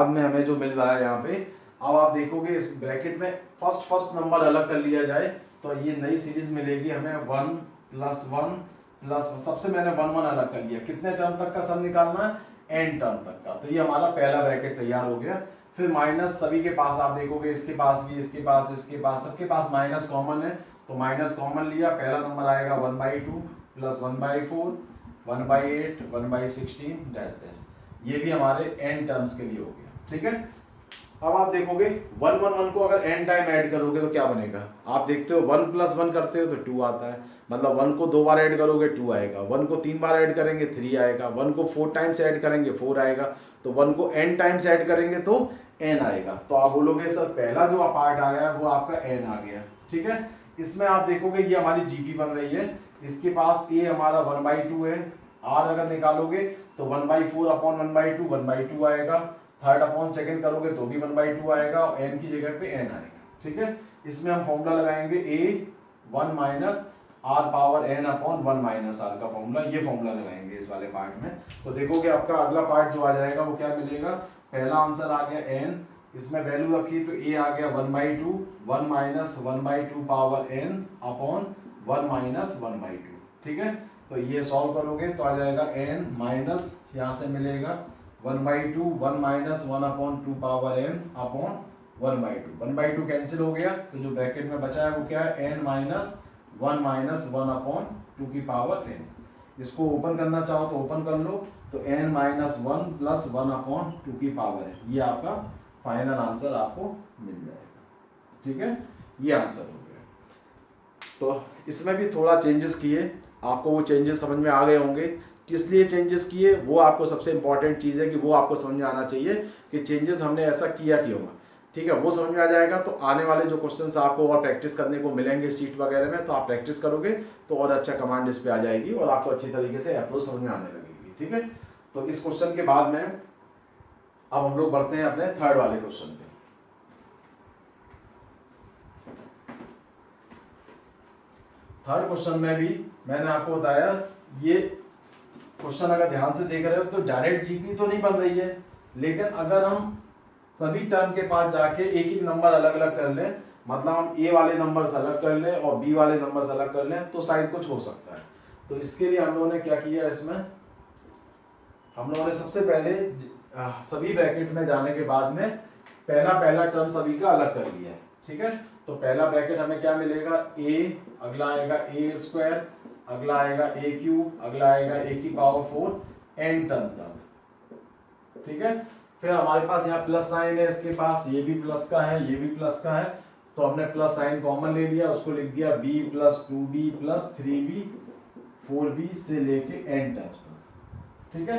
में हमें जो मिल रहा है यहाँ पे, अब आप देखोगे इस ब्रैकेट में फर्स्ट नंबर अलग कर लिया जाए तो ये नई सीरीज मिलेगी हमें 1 + 1 + सबसे मैंने 1 1 अलग कर लिया। कितने टर्म तक का सम निकालना है? n टर्म तक का। तो ये हमारा पहला ब्रैकेट तैयार हो गया। फिर माइनस सभी के पास आप देखोगे, इसके पास भी, इसके पास, इसके पास, सबके पास माइनस कॉमन है, तो माइनस कॉमन लिया। पहला नंबर आएगा 1/2 + 1/4 1/8 1/16 डैश डैश। ये भी हमारे n टर्म्स के लिए हो गया। ठीक है, अब आप देखोगे 1 1 1 को अगर n टाइम ऐड करोगे तो क्या बनेगा? आप देखते हो 1 + 1 करते हो तो 2 आता है, मतलब 1 को 2 बार ऐड करोगे 2 आएगा, 1 को 3 बार ऐड करेंगे 3 आएगा, 1 को 4 टाइम्स ऐड करेंगे 4 आएगा, तो 1 को n टाइम्स ऐड करेंगे तो n आएगा। तो आप बोलोगे सर पहला जो पार्ट आया वो आपका n आ गया। ठीक है, इसमें आप देखोगे ये हमारी जीपी बन रही है, इसके पास a हमारा 1/2 है, r अगर निकालोगे तो 1/4/1/2 1/2 आएगा, थर्ड अपॉन सेकंड करोगे तो भी 1/2 आएगा और n की जगह पे n आएगा। ठीक है, इसमें हम फॉर्मूला लगाएंगे a 1 minus r power n upon 1 minus r का फॉर्मूला, ये फॉर्मूला लगाएंगे इस वाले पार्ट में। तो देखोगे आपका अगला पार्ट जो आ जाएगा वो क्या मिलेगा? पहला आंसर आ गया n, इसमें वैल्यू रखी तो a आ गया 1/2 1 minus 1/2 power n upon 1 minus 1/2। ठीक है, तो ये सॉल्व करोगे तो आ जाएगा n माइनस, यहाँ से मिलेगा 1/2 1 minus 1/2 power n upon 1/2, 1/2 cancel हो गया, तो जो ब्रैकेट में बचा है वो क्या है? n माइनस 1 माइनस 1/2 की पावर n। इसको ओपन करना चाहो तो ओपन कर लो, तो n माइनस 1 प्लस 1/2 की पावर है, ये आपका फाइनल आंसर आपको मिल जाएगा। ठीक है, ये आंसर हो गया। तो इसमें भी थोड़ा चेंजेस किए, आपको वो चेंजेस समझ में आ गए होंगे। किस लिए चेंजेस किए वो आपको सबसे इंपॉर्टेंट चीज़ है कि वो आपको समझ में आना चाहिए कि चेंजेस हमने ऐसा किया क्यों है। ठीक है, वो समझ में आ जाएगा तो आने वाले जो क्वेश्चंस आपको और प्रैक्टिस करने को मिलेंगे शीट वगैरह में, तो आप प्रैक्टिस करोगे तो और अच्छा कमांड इस पे आ जाएगी और आपको अच्छी तरीके से अप्रोच समझ में आने लगेगी। ठीक है, तो इस क्वेश्चन के बाद में अब हम लोग बढ़ते हैं अपने थर्ड वाले क्वेश्चन पे। थर्ड क्वेश्चन में भी मैंने आपको बताया, ये क्वेश्चन अगर ध्यान से देख रहे हो तो डायरेक्ट जीपी तो नहीं बन रही है, लेकिन अगर हम सभी टर्म के पास जाके एक एक नंबर अलग अलग कर लें, मतलब हम ए वाले नंबर अलग कर लें और बी वाले नंबर अलग कर लें तो शायद कुछ हो सकता है। तो इसके लिए हम लोगों ने क्या किया, इसमें हम लोगों ने सबसे पहले सभी ब्रैकेट में जाने के बाद में पहला टर्म सभी का अलग कर लिया है। ठीक है, तो पहला ब्रैकेट हमें क्या मिलेगा? a, अगला आएगा a², अगला आएगा a³, अगला आएगा a⁴ n टर्म तक। ठीक है, फिर हमारे पास यहाँ प्लस साइन है, इसके पास ये भी प्लस का है, ये भी प्लस का है, तो हमने प्लस साइन कॉमन ले लिया, उसको लिख दिया b + 2b + 3b 4b से लेके n टर्म्स तक। ठीक है,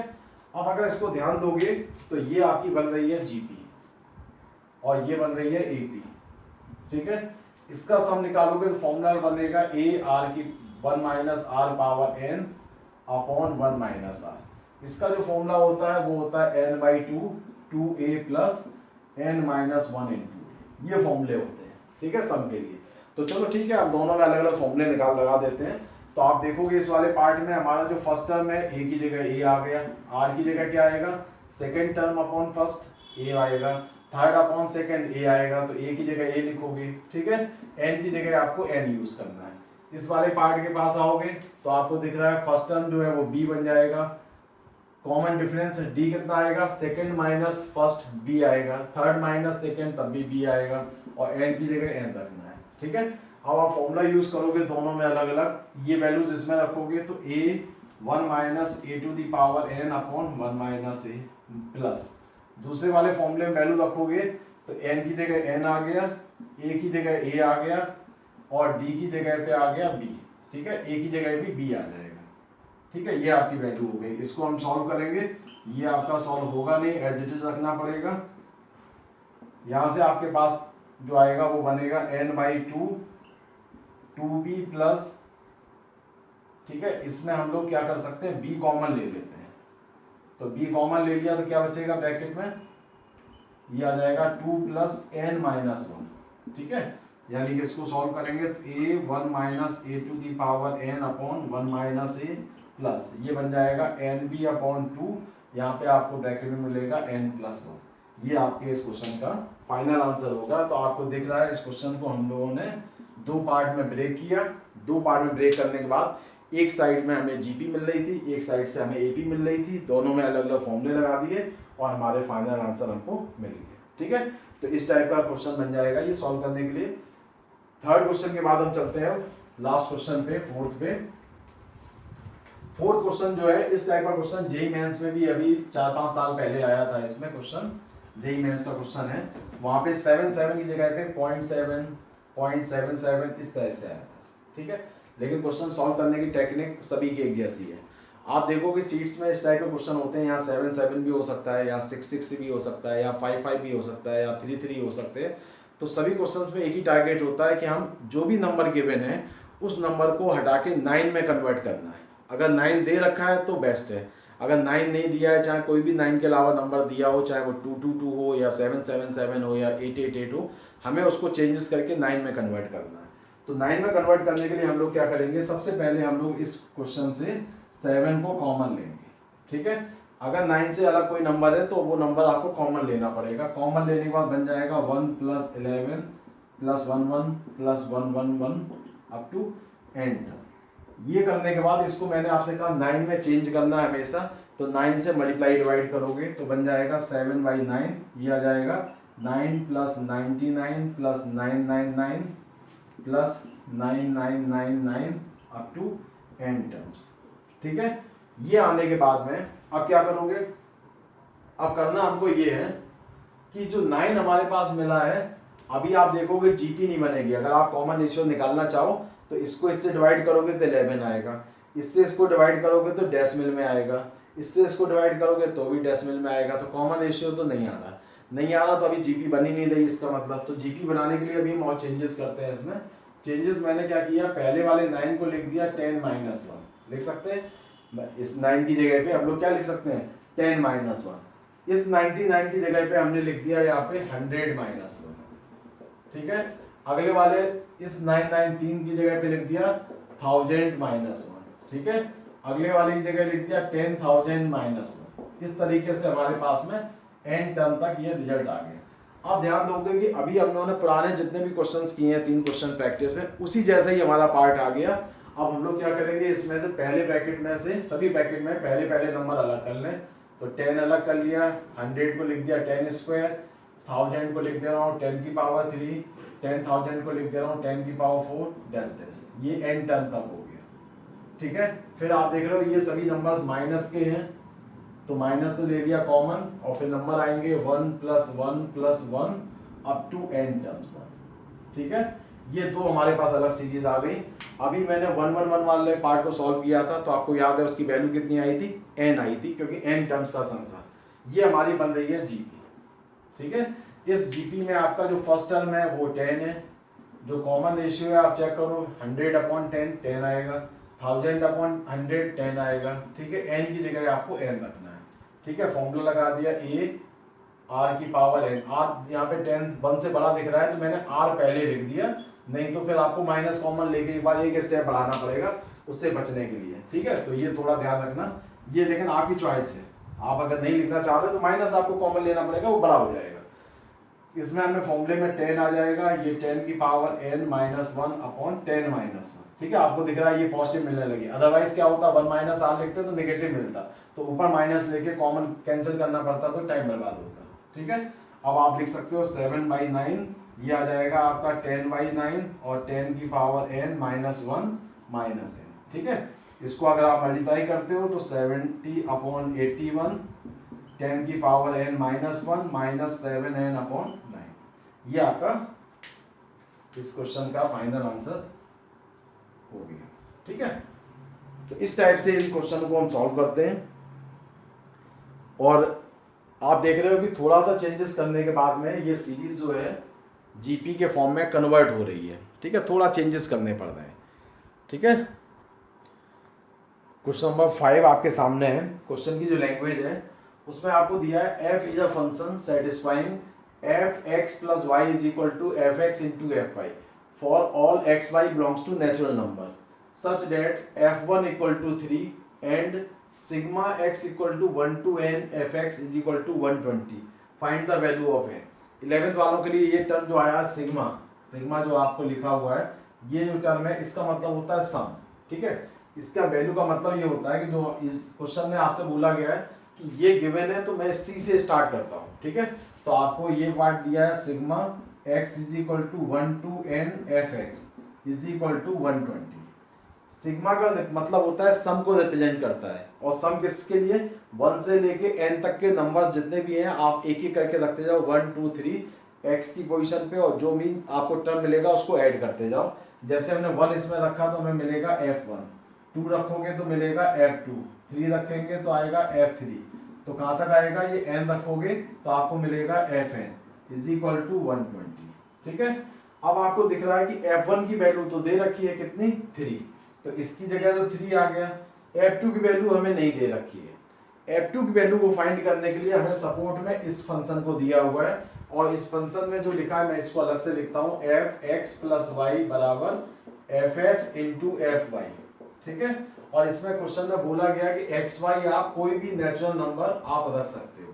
अब अगर इसको ध्यान दोगे तो ये आपकी बन रही है जीपी और ये बन रही है एपी। ठीक है, इसका सम निकालोगे तो फॉर्मूला बनेगा a r की 1 minus r power n upon 1 minus r। इसका जो फॉर्मूला होता है वो होता है n/2 2a plus n minus 1 into, ये फॉर्मूले होते हैं। ठीक है, सम के लिए। तो चलो ठीक है, हम दोनों में अलग अलग फॉर्मूले लगा देते हैं। तो आप देखोगे इस वाले पार्ट में हमारा जो फर्स्ट टर्म है a की जगह a आ गया, r की जगह क्या आएगा? Second term upon first a आएगा, थर्ड अपॉन सेकेंड a आएगा, तो a की जगह a लिखोगे। ठीक है, n की जगह आपको n यूज करना है। इस वाले पार्ट के पास आओगे तो आपको दिख रहा है फर्स्ट टर्म जो है वो b बन जाएगा, कॉमन डिफरेंस d कितना आएगा? सेकेंड माइनस फर्स्ट b आएगा, थर्ड माइनस सेकेंड तब भी b आएगा और n की जगह n रखना है। ठीक है, अब आप फॉर्मूला यूज करोगे दोनों में अलग अलग, ये वैल्यूज इसमें रखोगे तो a 1 minus a⁴n upon 1 minus a plus दूसरे वाले फॉर्मूले में वैल्यू रखोगे तो n की जगह n आ गया, a की जगह a आ गया और d की जगह पे आ गया b। ठीक है, a की जगह भी b आ जाएगा। ठीक है, ये आपकी वैल्यू हो गई। इसको हम सॉल्व करेंगे, ये आपका सॉल्व होगा नहीं, एज इट इज रखना पड़ेगा। यहां से आपके पास जो आएगा वो बनेगा n/2 2b प्लस ठीक है, इसमें हम लोग क्या कर सकते हैं, b कॉमन ले लेते हैं। तो b कॉमन ले लिया तो क्या बचेगा ब्रैकेट में, ये आ जाएगा 2 प्लस एन माइनस 1। ठीक है, यानी कि इसको सॉल्व करेंगे तो a 1 minus a to the power n upon 1 minus a plus ये बन जाएगा एन बी अपॉन 2, यहाँ पे आपको ब्रैकेट में मिलेगा n प्लस 1। ये आपके इस क्वेश्चन का फाइनल आंसर होगा। तो आपको दिख रहा है इस क्वेश्चन को हम लोगों ने दो पार्ट में ब्रेक किया। दो पार्ट में ब्रेक करने के बाद एक साइड में हमें जीपी मिल रही थी, एक साइड से हमें एपी मिल रही थी, दोनों में अलग अलग फॉर्मूले लगा दिए और हमारे फाइनल आंसर हमको मिल गए। ठीक है, तो इस टाइप का क्वेश्चन बन जाएगा ये सॉल्व करने के लिए। थर्ड क्वेश्चन के बाद हम चलते हैं लास्ट क्वेश्चन पे, फोर्थ पे। फोर्थ क्वेश्चन जो है, इस टाइप का क्वेश्चन जेई मेंस में भी अभी 4-5 साल पहले आया था। इसमें क्वेश्चन जेई मेंस का क्वेश्चन है, वहां पे 7 की जगह पे 0.7 0.77 इस तरह से आया था। ठीक है, लेकिन क्वेश्चन सॉल्व करने की टेक्निक सभी की एक जैसी है। आप देखोगे सीट्स में इस टाइप के क्वेश्चन होते हैं, यहाँ 7 भी हो सकता है, यहाँ 6 भी हो सकता है, या 5 भी हो सकता है, या 3 हो सकते हैं। तो सभी क्वेश्चंस में एक ही टारगेट होता है कि हम जो भी नंबर गिवन है उस नंबर को हटा के 9 में कन्वर्ट करना है। अगर 9 दे रखा है तो बेस्ट है, अगर 9 नहीं दिया है, चाहे कोई भी 9 के अलावा नंबर दिया हो, चाहे वो 222 हो या 777 हो या 888 हो, हमें उसको चेंजेस करके 9 में कन्वर्ट करना है। तो 9 में कन्वर्ट करने के लिए हम लोग क्या करेंगे, सबसे पहले हम लोग इस क्वेश्चन से 7 को कॉमन लेंगे। ठीक है, अगर 9 से अलग कोई नंबर है तो वो नंबर आपको कॉमन लेना पड़ेगा। कॉमन लेने के बाद बन जाएगा 1 plus 11 plus 11 plus 111 up to end. ये करने के बाद इसको मैंने आपसे कहा 9 में चेंज करना है हमेशा, तो 9 से मल्टीप्लाई डिवाइड करोगे तो बन जाएगा 7/9। ये आ जाएगा 9 plus 99 plus 999 plus 9999 up to n terms. ठीक है, ये आने के बाद में अब क्या करोगे, अब करना हमको ये है कि जो 9 हमारे पास मिला है, अभी आप देखोगे जीपी नहीं बनेगी। अगर आप कॉमन रेशियो निकालना चाहो तो इसको इससे डिवाइड करोगे तो 11 आएगा, इससे इसको डिवाइड करोगे तो डेसिमल में आएगा, इससे इसको डिवाइड करोगे तो भी डेसिमल में आएगा। तो कॉमन रेशियो तो नहीं आ रहा, तो अभी जीपी बनी नहीं रही इसका मतलब। तो जीपी बनाने के लिए अभी हम और चेंजेस करते हैं इसमें। चेंजेस मैंने क्या किया, पहले वाले 9 को लिख दिया 10-1 लिख सकते हैं। इस 9 की जगह पे हम लोग क्या लिख सकते हैं, 10-1। इस 99 की जगह पे हमने लिख दिया यहाँ पे 100-1। ठीक है, अगले वाले इस 993 की जगह पे लिख दिया 1000-1। ठीक है, अगले वाले की जगह लिख दिया 10,000-1। इस तरीके से हमारे पास में एन टर्म तक ये रिजल्ट आ गया। आप ध्यान दोगे कि अभी हम लोगों ने पुराने जितने भी क्वेश्चंस किए हैं 3 क्वेश्चन प्रैक्टिस में, उसी जैसा ही हमारा पार्ट आ गया। अब हम लोग क्या करेंगे, इसमें से पहले ब्रैकेट में से सभी ब्रैकेट में पहले नंबर अलग कर लें। तो 10 अलग कर लिया, 100 को लिख दिया 10 स्क्वायर, 1000 को लिख दे रहा हूँ 10 की पावर 3, 10,000 को लिख दे रहा हूँ 10 की पावर 4 डैश डैश। ये एन टर्म तक हो गया। ठीक है, फिर आप देख रहे हो ये सभी नंबर्स माइनस के हैं, तो माइनस तो ले लिया कॉमन, और फिर नंबर आएंगे 1 plus 1 plus 1 up to n terms तक। ठीक है, ये दो हमारे पास अलग सीरीज आ गई। अभी मैंने 111 वाले पार्ट को सॉल्व किया था, तो आपको याद है उसकी वैल्यू कितनी आई थी, एन आई थी, क्योंकि एन टर्म्स का सम था। ये हमारी बन रही है जीपी। ठीक है, इस जीपी में आपका जो फर्स्ट टर्म है वो 10 है, जो कॉमन रेशियो है आप चेक करो 100/10 10 आएगा, 1000/100 10 आएगा। ठीक है, एन की जगह आपको एन रखना है। ठीक है, फॉर्मूला लगा दिया ए आर की पावर एन। आर यहाँ पे 10 1 से बड़ा दिख रहा है तो मैंने आर पहले लिख दिया, नहीं तो फिर आपको माइनस कॉमन लेके एक बार एक स्टेप बढ़ाना पड़ेगा उससे बचने के लिए। ठीक है, तो ये थोड़ा ध्यान रखना। ये लेकिन आपकी चॉइस है, आप अगर नहीं लिखना चाहते तो माइनस आपको कॉमन लेना पड़ेगा, वो बड़ा हो जाएगा। इसमें हमें फॉर्मूले में 10 आ जाएगा, ये 10 की पावर n माइनस 1/10-1। ठीक है, आपको दिख रहा है ये पॉजिटिव मिलने लगी, अदरवाइज क्या होता 1 माइनस आर लिखते तो नेगेटिव मिलता, तो ऊपर माइनस लेके कॉमन कैंसिल करना पड़ता तो टाइम बर्बाद होता। ठीक है, अब आप लिख सकते हो 7/9, ये आ जाएगा आपका 10/9 और 10 की power n minus 1 minus n। ठीक है, इसको अगर आप मल्टीप्लाई करते हो तो 70/81 10 की power n minus 1 minus 7n/9। ये आपका इस क्वेश्चन का फाइनल आंसर हो गया। ठीक है, तो इस टाइप से इन क्वेश्चन को हम सॉल्व करते हैं। और आप देख रहे हो कि थोड़ा सा चेंजेस करने के बाद में ये सीरीज जो है जीपी के फॉर्म में कन्वर्ट हो रही है। ठीक है, थोड़ा चेंजेस करने पड़ रहे हैं। ठीक है, क्वेश्चन नंबर 5 आपके सामने है। क्वेश्चन की जो लैंग्वेज है उसमें आपको दिया है f is a function satisfying f x plus y is equal to f x into f y for all x y belongs to natural number such that f one equal to 3 and sigma x equal to 1 to n f x is equal to 120 find the value of n. 11th वालों के लिए ये term जो आया sigma, sigma जो आपको लिखा हुआ है ये जो टर्म है इसका मतलब होता है सम। ठीक है, इसका वैल्यू का मतलब ये होता है कि जो इस क्वेश्चन में आपसे बोला गया है कि ये गिवन है तो मैं सी से स्टार्ट करता हूँ। ठीक है, तो आपको ये पार्ट दिया है sigma x is equal to 1 to n f x is equal to 120। सिग्मा का मतलब होता है सम को रिप्रेजेंट करता है और सम किसके लिए 1 से लेके n तक के नंबर्स जितने भी हैं आप एक एक करके रखते जाओ 1 2 3 x की पोजीशन पे और जो भी आपको टर्म मिलेगा उसको ऐड करते जाओ। जैसे हमने 1 इसमें रखा तो हमें मिलेगा f1, 2 रखोगे तो मिलेगा f2, 3 रखेंगे तो आएगा f3, तो कहाँ तक आएगा ये n रखोगे तो आपको मिलेगा fn इज इक्वल टू 120। ठीक है, अब आपको दिख रहा है कि f1 की वैल्यू तो दे रखी है कितनी 3, तो इसकी जगह तो 3 आ गया। f2 की वैल्यू हमें नहीं दे रखी है। f2 की वैल्यू को फाइंड करने के लिए हमें सपोर्ट में इस फंक्शन को दिया हुआ है और इस फंक्शन में जो लिखा है मैं इसको अलग से लिखता हूँ एफ एक्स प्लस वाई बराबर f x into f y. ठीक है, और इसमें क्वेश्चन में बोला गया कि एक्स वाई आप कोई भी नेचुरल नंबर आप रख सकते हो।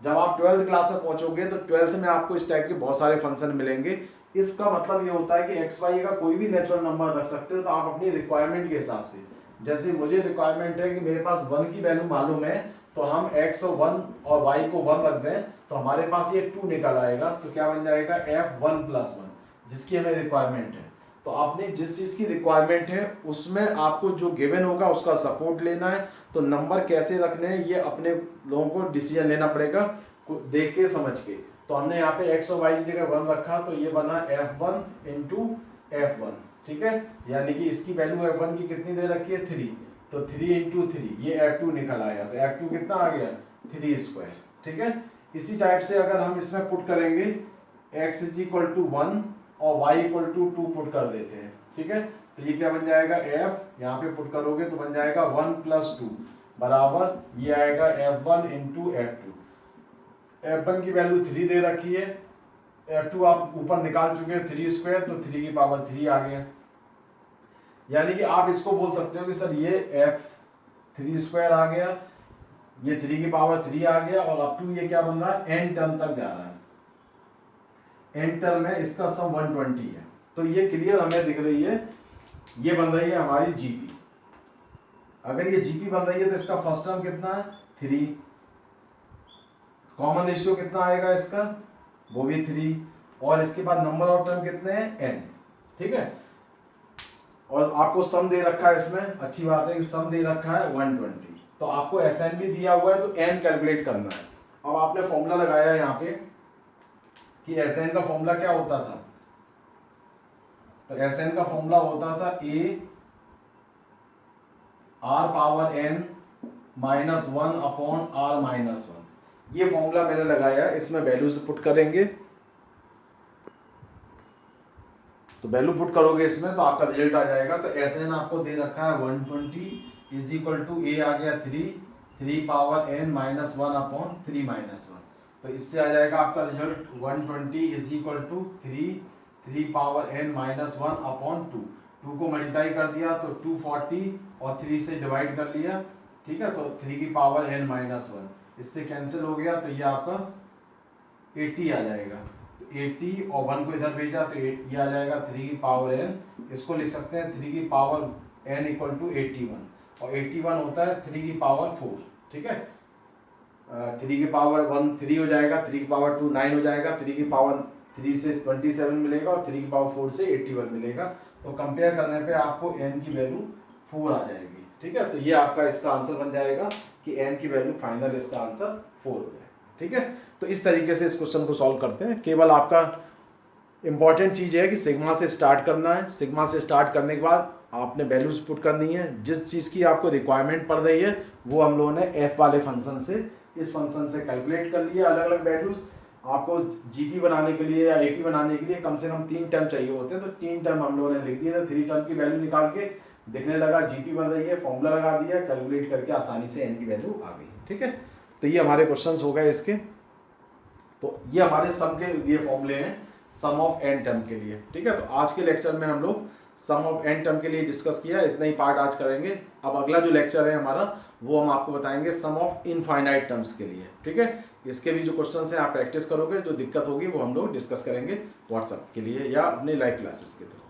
जब आप 12th क्लास में पहुंचोगे तो 12th में आपको इस टाइप के बहुत सारे फंक्शन मिलेंगे। इसका मतलब ये होता है कि एक्स वाई का कोई भी नेचुरल नंबर रख सकते हो, तो आप अपनी रिक्वायरमेंट के हिसाब से, जैसे मुझे रिक्वायरमेंट है कि मेरे पास 1 की वैल्यू मालूम है तो हम x और 1 और y को 1 रख दें तो हमारे पास ये 2 निकल आएगा, तो क्या बन जाएगा f1 प्लस 1 जिसकी हमें रिक्वायरमेंट है। तो आपने जिस चीज की रिक्वायरमेंट है उसमें आपको जो गिवन होगा उसका सपोर्ट लेना है। तो नंबर कैसे रखने हैं ये अपने लोगों को डिसीजन लेना पड़ेगा देख के समझ के। तो हमने यहाँ पे x और y की जगह 1 रखा तो ये बना f1 इंटू f1। ठीक है, यानी कि इसकी वैल्यू f1 की कितनी दे रखी है 3, तो 3 इंटू 3 ये f2 निकल आया, तो f2 कितना आ गया 3 स्क्वायर। ठीक है, इसी टाइप से अगर हम इसमें पुट करेंगे x इज इक्वल टू 1 और y इक्वल टू 2 पुट कर देते हैं। ठीक है, तो ये क्या बन जाएगा f यहाँ पे पुट करोगे तो बन जाएगा 1 प्लस 2 बराबर ये आएगा f1 इंटू f2। f1 की वैल्यू 3 दे रखी है, f2 आप ऊपर निकाल चुके हैं 3 स्क्वायर, तो 3 की पावर 3 आ गया। यानी कि आप इसको बोल सकते हो कि सर ये f3 स्क्वायर आ गया, ये 3 की पावर 3 आ गया और अप टू ये क्या बन रहा है n टर्म तक जा रहा है। n टर्म है इसका सम 120 है, तो ये क्लियर हमें दिख रही है, ये बन रही है हमारी जीपी। अगर ये जीपी बन रही है तो इसका फर्स्ट टर्म कितना है 3, कॉमन रेशियो कितना आएगा इसका वो भी 3, और इसके बाद नंबर ऑफ टर्म कितने हैं n। ठीक है, और आपको सम दे रखा है इसमें, अच्छी बात है कि सम दे रखा है 120, तो आपको एसएन भी दिया हुआ है तो n कैलकुलेट करना है। अब आपने फॉर्मूला लगाया है यहाँ पे कि एसएन का फॉर्मूला क्या होता था, तो एसएन का फॉर्मूला होता था a r power n minus 1 upon r minus 1। ये फॉर्मूला मैंने लगाया है, इसमें वैल्यूज पुट करेंगे तो वैल्यू पुट करोगे इसमें तो आपका रिजल्ट आ जाएगा। तो एसएन आपको दे रखा है 120 इज इक्वल टू ए आ गया 3 power n minus 1 upon 3 minus 1, तो इससे आ जाएगा आपका result 120 is equal to 3 power n minus 1 upon 2 को मल्टीप्लाई कर दिया तो 240 और 3 से डिवाइड कर लिया। ठीक है, तो 3 की पावर n माइनस 1 इससे कैंसिल हो गया तो ये आपका 80 आ जाएगा, 80 और 1 को इधर भेजा तो ये आ जाएगा 3 की पावर n, इसको लिख सकते हैं 3 की पावर n इक्वल टू 81 और 81 होता है 3 की पावर 4। ठीक है, 3 की पावर 1 3 हो जाएगा, 3 की पावर 2 9 हो जाएगा, 3 की पावर 3 से 27 मिलेगा और 3 की पावर 4 से 81 मिलेगा, तो कंपेयर करने पे आपको n की वैल्यू 4 आ जाएगी। ठीक है, तो ये आपका इसका आंसर बन जाएगा कि n की वैल्यू फाइनल इसका आंसर 4 हो जाएगा। ठीक है, तो इस तरीके से इस क्वेश्चन को सॉल्व करते हैं। केवल आपका इंपॉर्टेंट चीज़ है कि सिग्मा से स्टार्ट करना है, सिग्मा से स्टार्ट करने के बाद आपने वैल्यूज पुट करनी है, जिस चीज़ की आपको रिक्वायरमेंट पड़ रही है वो हम लोगों ने एफ वाले फंक्शन से इस फंक्शन से कैलकुलेट कर लिया अलग अलग वैल्यूज। आपको जीपी बनाने के लिए या एपी बनाने के लिए कम से कम 3 टर्म चाहिए होते हैं, तो 3 टर्म हम लोगों ने लिख दिए थे, 3 टर्म की वैल्यू निकाल के दिखने लगा, जीपी बन रही है, फॉर्मूला लगा दिया, कैलकुलेट करके आसानी से एन की वैल्यू आ गई। ठीक है, तो ये हमारे क्वेश्चंस हो गए इसके। तो ये हमारे सम के ये फॉर्मूले हैं सम ऑफ एन टर्म के लिए। ठीक है, तो आज के लेक्चर में हम लोग सम ऑफ एन टर्म के लिए डिस्कस किया, इतना ही पार्ट आज करेंगे। अब अगला जो लेक्चर है हमारा वो हम आपको बताएंगे सम ऑफ इनफाइनाइट टर्म्स के लिए। ठीक है, इसके भी जो क्वेश्चंस हैं आप प्रैक्टिस करोगे, जो दिक्कत होगी वो हम लोग डिस्कस करेंगे व्हाट्सएप के लिए या अपने लाइव क्लासेस के थ्रू।